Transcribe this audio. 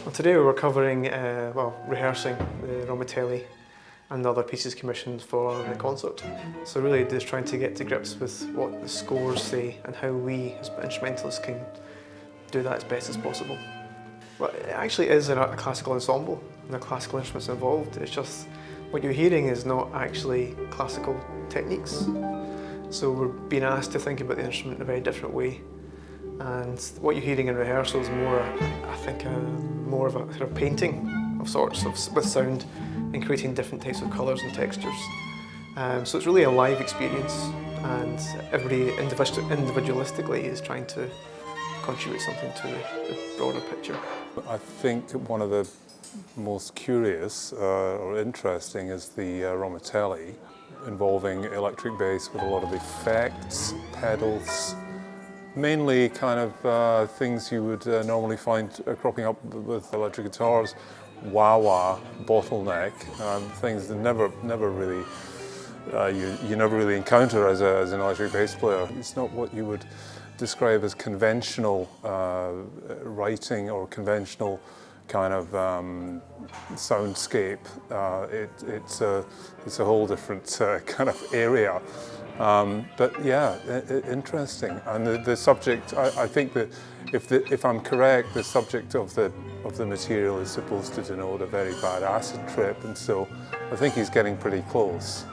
Well, today we're covering, rehearsing the Romatelli and the other pieces commissioned for the concert. So really just trying to get to grips with what the scores say and how we as instrumentalists can do that as best as possible. Well, it actually is a classical ensemble and there are classical instruments involved. It's just what you're hearing is not actually classical techniques. So we're being asked to think about the instrument in a very different way. And what you're hearing in rehearsal is more, I think, more of a kind of painting of sorts with sound and creating different types of colours and textures. So it's really a live experience, and everybody individualistically is trying to contribute something to the broader picture. I think one of the most curious or interesting is the Romatelli, involving electric bass with a lot of effects, pedals, mainly kind of things you would normally find cropping up with electric guitars, wah-wah, bottleneck, things that never really you never really encounter as an electric bass player. It's not what you would describe as conventional writing or conventional kind of soundscape. It's a whole different kind of area. But yeah, interesting. And the subject, I think that if I'm correct, the subject of the material is supposed to denote a very bad acid trip, and so I think he's getting pretty close.